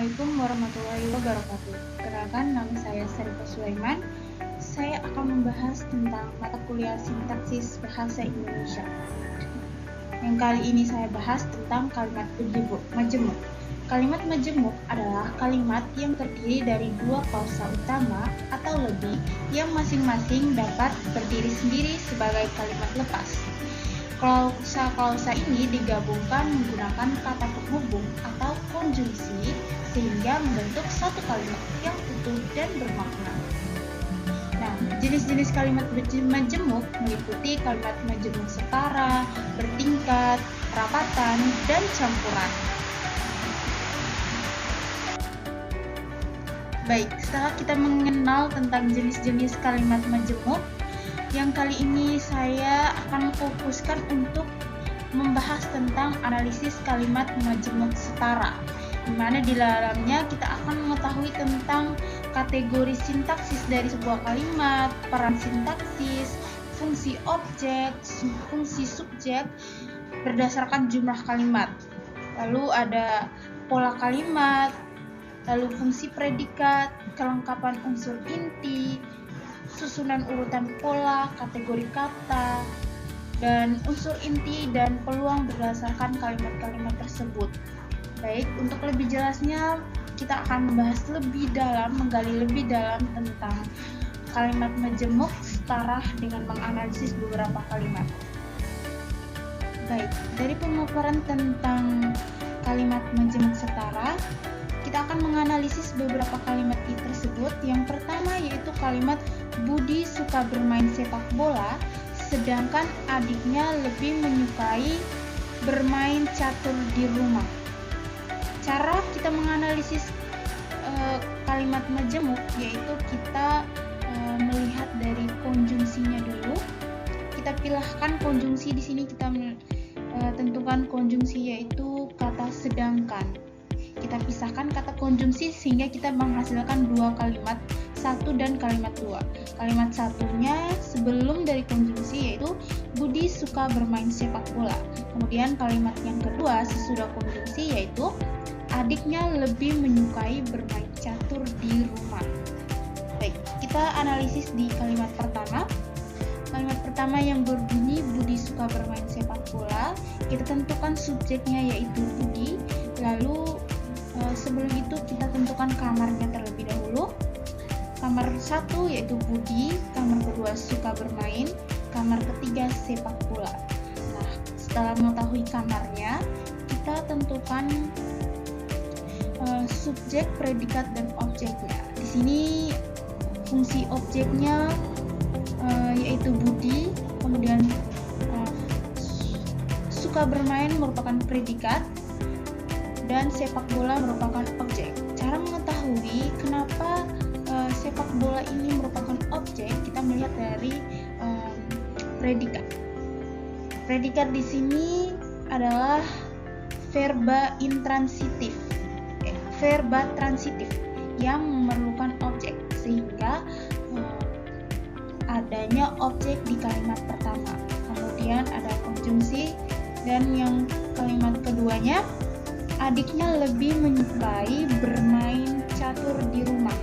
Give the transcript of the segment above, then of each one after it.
Assalamualaikum warahmatullahi wabarakatuh. Perkenalkan, nama saya Sarifah Sulaiman. Saya akan membahas tentang mata kuliah sintaksis bahasa Indonesia. Yang kali ini saya bahas tentang kalimat majemuk. Kalimat majemuk adalah kalimat yang terdiri dari dua klausa utama atau lebih yang masing-masing dapat berdiri sendiri sebagai kalimat lepas. Klausa-klausa ini digabungkan menggunakan kata penghubung atau konjungsi sehingga membentuk satu kalimat yang utuh dan bermakna. Nah, jenis-jenis kalimat majemuk meliputi kalimat majemuk setara, bertingkat, rapatan, dan campuran. Baik, setelah kita mengenal tentang jenis-jenis kalimat majemuk, yang kali ini saya akan fokuskan untuk membahas tentang analisis kalimat majemuk setara, di mana di dalamnya kita akan mengetahui tentang kategori sintaksis dari sebuah kalimat, peran sintaksis, fungsi objek, fungsi subjek berdasarkan jumlah kalimat. Lalu ada pola kalimat, lalu fungsi predikat, kelengkapan unsur inti, susunan urutan pola, kategori kata, dan unsur inti dan peluang berdasarkan kalimat-kalimat tersebut. Baik, untuk lebih jelasnya kita akan membahas lebih dalam, menggali lebih dalam tentang kalimat majemuk setara dengan menganalisis beberapa kalimat. Baik, dari pemaparan tentang kalimat majemuk setara, kita akan menganalisis beberapa kalimat tersebut. Yang pertama yaitu kalimat Budi suka bermain sepak bola, sedangkan adiknya lebih menyukai bermain catur di rumah. Cara kita menganalisis kalimat majemuk yaitu kita melihat dari konjungsinya dulu. Kita pilihkan konjungsi. Di sini kita tentukan konjungsi yaitu kata sedangkan. Kita pisahkan kata konjungsi sehingga kita menghasilkan dua kalimat, satu dan kalimat dua. Kalimat satunya sebelum dari konjungsi yaitu Budi suka bermain sepak bola. Kemudian kalimat yang kedua sesudah konjungsi yaitu adiknya lebih menyukai bermain catur di rumah. Baik, kita analisis di kalimat pertama. Kalimat pertama yang berbunyi Budi suka bermain sepak bola, kita tentukan subjeknya yaitu Budi. Lalu sebelum itu kita tentukan kamarnya terlebih dahulu. Kamar 1 yaitu Budi, kamar kedua suka bermain, kamar ketiga sepak bola. Nah, setelah mengetahui kamarnya, kita tentukan subjek, predikat, dan objeknya. Di sini fungsi objeknya yaitu Budi, kemudian suka bermain merupakan predikat, dan sepak bola merupakan objek. Cara mengetahui kenapa sepak bola ini merupakan objek, kita melihat dari predikat. Predikat di sini adalah verba intransitif, verba transitif yang memerlukan objek, sehingga adanya objek di kalimat pertama. Kemudian ada konjungsi, dan yang kalimat keduanya adiknya lebih menyukai bermain catur di rumah.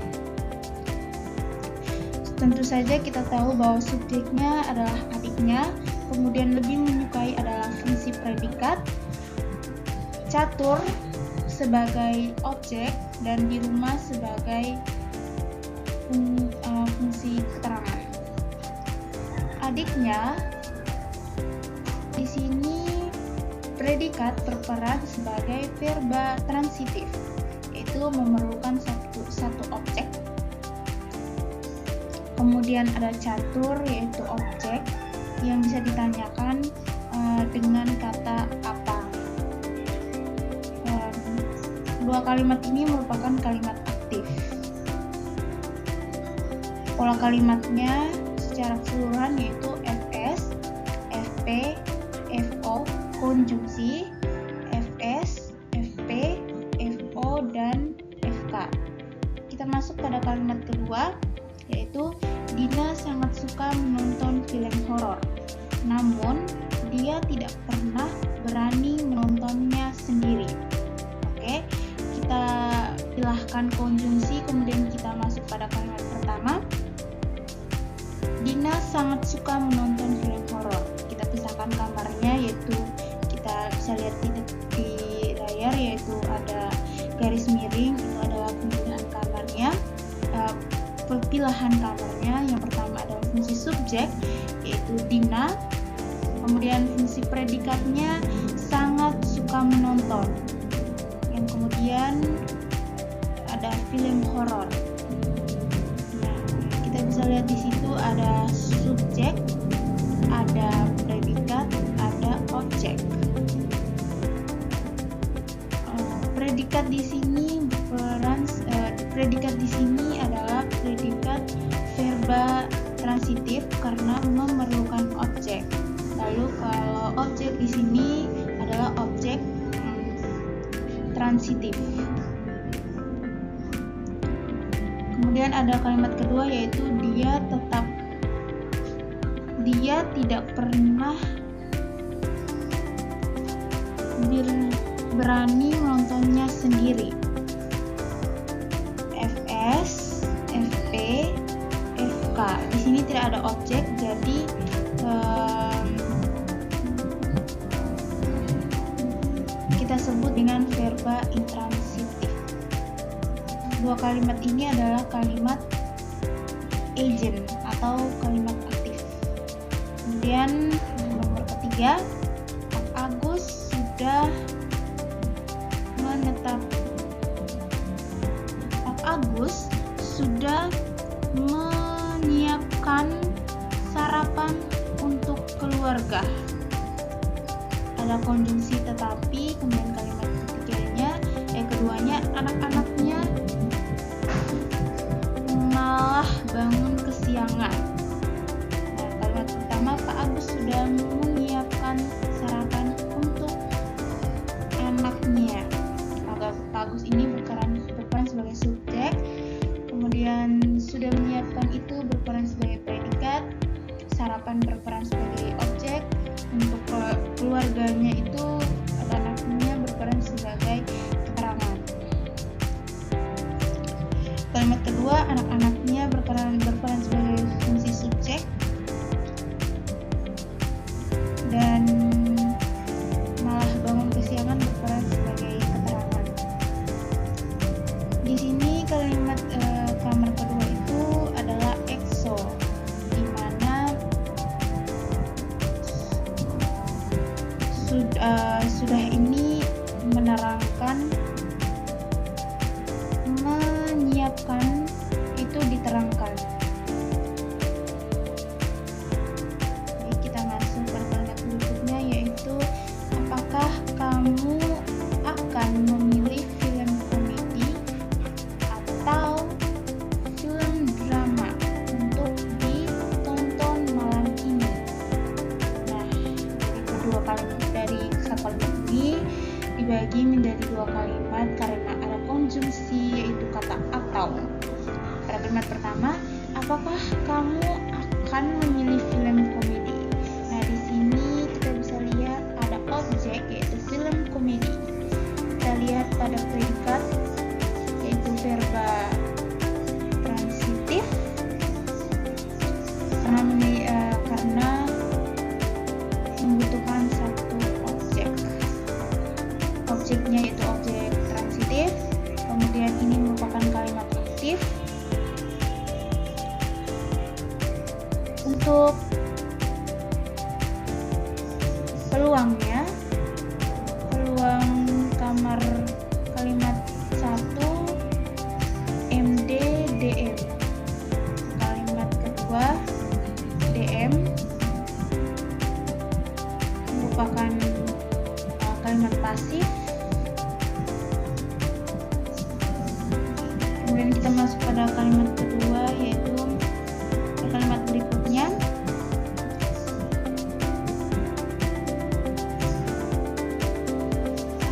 Tentu saja kita tahu bahwa subjeknya adalah adiknya, kemudian lebih menyukai adalah fungsi predikat, catur sebagai objek, dan di rumah sebagai fungsi keterangan. Adiknya di sini predikat berperan sebagai verba transitif, yaitu memerlukan satu objek. Kemudian ada catur yaitu objek yang bisa ditanyakan dengan kata apa. Dua kalimat ini merupakan kalimat aktif. Pola kalimatnya secara keseluruhan yaitu FS, FP, FO, konjungsi, FS, FP, FO, dan FK. Kita masuk pada kalimat kedua yaitu Dina sangat suka menonton film horor, namun dia tidak pernah berani menontonnya sendiri. Oke, kita pilahkan konjungsi, kemudian kita masuk pada kalimat pertama. Dina sangat suka menonton film horor. Kita pisahkan kamarnya, yaitu kita bisa lihat di layar, yaitu ada garis miring, itu adalah pemilihan kamarnya. Pilihan kamarnya yang pertama adalah fungsi subjek, yaitu Dina. Kemudian fungsi predikatnya sangat suka menonton. Yang kemudian ada film horor. Nah, kita bisa lihat di situ ada subjek, ada predikat, ada objek. Predikat di sini adalah predikat verba transitif karena memerlukan objek. Lalu kalau objek di sini adalah objek transitif. Kemudian ada kalimat kedua, yaitu dia tidak pernah berani menontonnya sendiri. FS, FP, FK. Di sini tidak ada objek, jadi kita sebut dengan verba intransitif. Dua kalimat ini adalah kalimat agent atau kalimat aktif. Kemudian nomor ketiga, Pak Agus sudah menyiapkan sarapan untuk keluarga. Ada konjungsi tetapi, kemudian kalimat keduanya anak-anaknya malah bangun kesiangan. Nah, kalimat pertama, Pak Agus sudah menyiapkan sarapan untuk anaknya. Maka Pak Agus ini berperan sebagai subjek, kemudian sudah menyiapkan itu berperan sebagai predikat, sarapan berperan sebagai objek, untuk keluarganya itu anaknya berperan sebagai keterangan. Kalimat kedua, anak-anaknya berperan sebagai fungsi subjek dan malah bangun kesiangan berperan sebagai keterangan. Di sini kalimat kamar kedua itu adalah exo, di mana sudah ini menerangkan, menyiapkan itu diterangkan. Jadi kita masuk ke kalimat berikutnya, yaitu apakah kamu akan memilih film komedi atau film drama untuk ditonton malam ini? Nah, dari satu kalimat ini dibagi menjadi dua kalimat karena ada konjungsi, yaitu kata atau. Pada kalimat pertama, apakah kamu akan memilih film komedi? Nah, di sini kita bisa lihat ada objek, yaitu film komedi. Kita lihat pada predikat, yaitu verba transitif karena membutuhkan satu objek. Objeknya yaitu objek transitif. Kemudian ini merupakan kalimat aktif. Untuk peluang kamar kalimat 1 MD DM. Kalimat kedua DM merupakan kalimat pasif. Kemudian kita masuk pada kalimat kedua, yaitu kalimat berikutnya.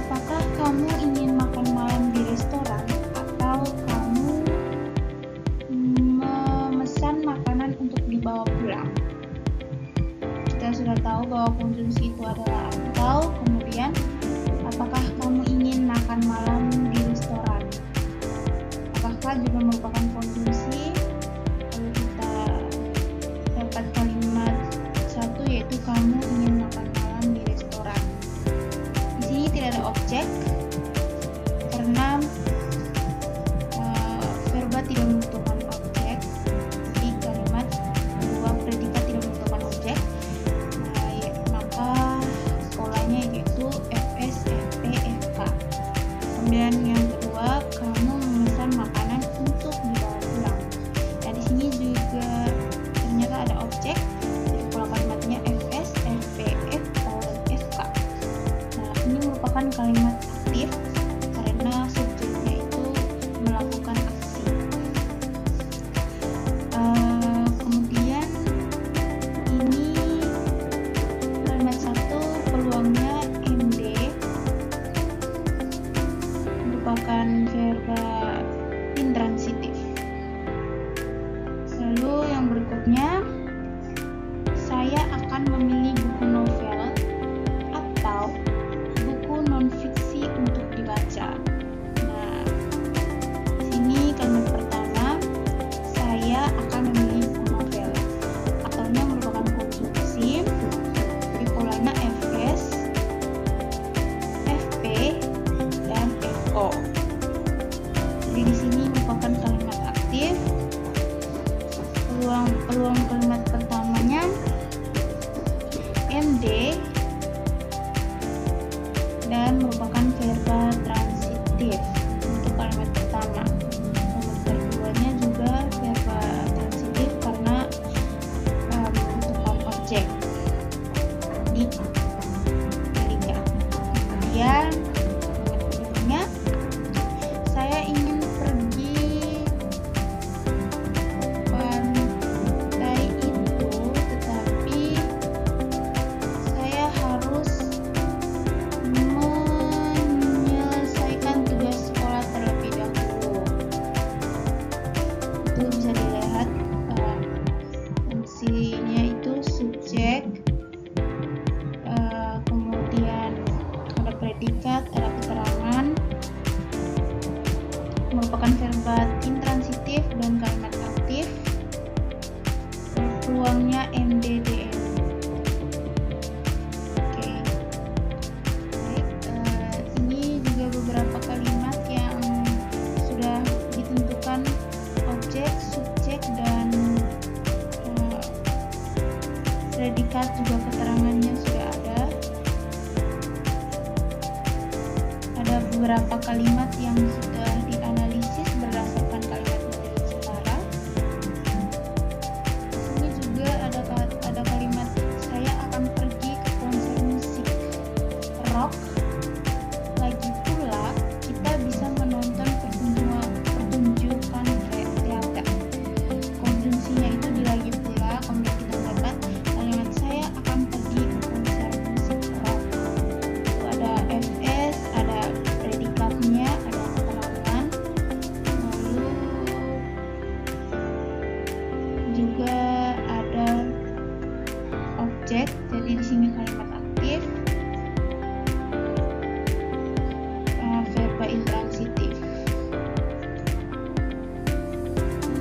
Apakah kamu ingin makan malam di restoran atau kamu memesan makanan untuk dibawa pulang? Kita sudah tahu bahwa konjungsi itu adalah atau. Kemudian, apakah kamu ingin makan malam di restoran? juga merupakan konjungsi. Lalu kita dapat kalimat satu, yaitu kamu ingin makan malam di restoran. Di sini tidak ada objek karena verba tidak membutuhkan objek. Di kalimat kedua predikat tidak membutuhkan objek. Maka polanya yaitu FS, FP, FK. Kemudian yang kedua, kamu memesan makanan untuk dibawa pulang. Nah, di sini juga ternyata ada objek. Jadi pola kalimatnya FS, FP, FO, dan FK. Nah, ini merupakan kalimat aktif karena subjeknya itu melakukan aksi. Kemudian ini kalimat satu, peluangnya MD, merupakan verba intransitif. Lalu yang berikutnya, saya akan memilih buku novel atau buku non-fiksi untuk dibaca. Nah, di sini kalimat pertama, saya akan memilih buku novel. Ataunya merupakan konjungsi. Jadi polanya FS, FP, dan FO. Jadi di sini merupakan kalimat aktif. Peluang kalimat pertamanya MD dan merupakan verba transitif untuk kalimat pertama. Kalimat keduanya juga verba transitif karena membutuhkan objek di predikat. Kemudian kalimat keduanya, saya ingin pergi pantai itu, tetapi saya harus menyelesaikan tugas sekolah terlebih dahulu. Itu bisa dilihat fungsinya itu subjek, kemudian ada predikat, ada keterangan, merupakan verba intransitif dan kalimat aktif. Peluangnya MDDN. Oke. Baik, ini juga beberapa kalimat yang sudah ditentukan objek, subjek, dan predikat, juga keterangannya sudah ada. Ada beberapa kalimat yang sudah dianalisis berdasarkan kalimat model setara. Di sini juga ada kalimat saya akan pergi ke konser musik rock. Lagi pula kita bisa menonton pertunjukan teater. Konjungsinya itu di lagi pula. Kemudian kita dapat kalimat saya akan pergi ke konser musik rock. Itu ada FS, ada predikatnya, ada keterangan, lalu juga ada objek. Jadi di sini kalimat aktif, verba intransitif.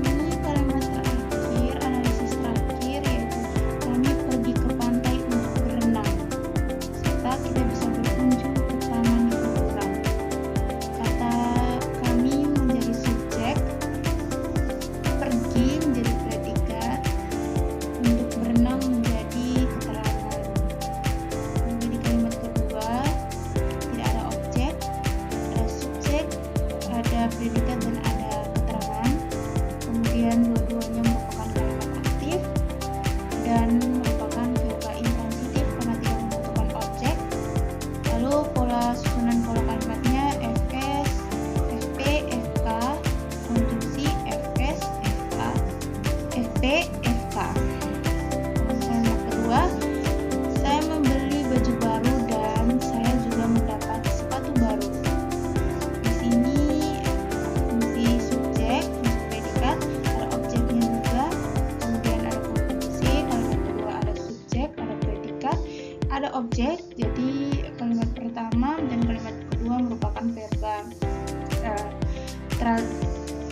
Ini kalimat terakhir, analisis terakhir, yaitu kami pergi ke pantai untuk berenang, serta kita bisa berkunjung ke taman hiburan. Kata kami menjadi subjek, pergi menjadi predikat, untuk berenang menjadi keterangan. Kemudian di kalimat kedua tidak ada objek, ada subjek, ada predikat, dan ada keterangan. Kemudian dua-duanya merupakan kalimat aktif dan merupakan verba intransitif karena tidak membutuhkan objek. Lalu susunan pola kalimatnya FS, FP, FK, konjungsi FS, FK, FP, FK. Kalimat kedua, saya membeli baju baru dan saya juga mendapat sepatu baru. Di sini fungsi subjek, fungsi predikat, ada objeknya juga. Kemudian ada konjungsi. Kalimat kedua ada subjek, ada predikat, ada objek. Jadi kalimat pertama dan kalimat kedua merupakan verba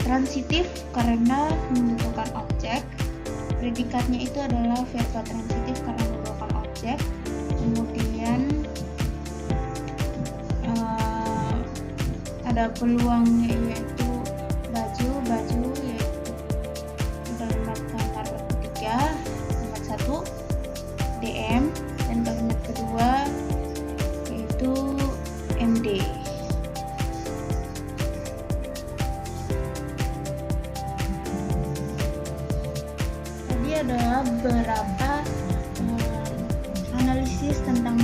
Transitif karena membutuhkan objek. Predikatnya itu adalah verba transitif karena membutuhkan objek. Kemudian ada peluangnya yaitu baju yaitu kalimat kamar ketiga, kalimat 1 DM, dan kalimat kedua yaitu MD. Tadi adalah beberapa analisis tentang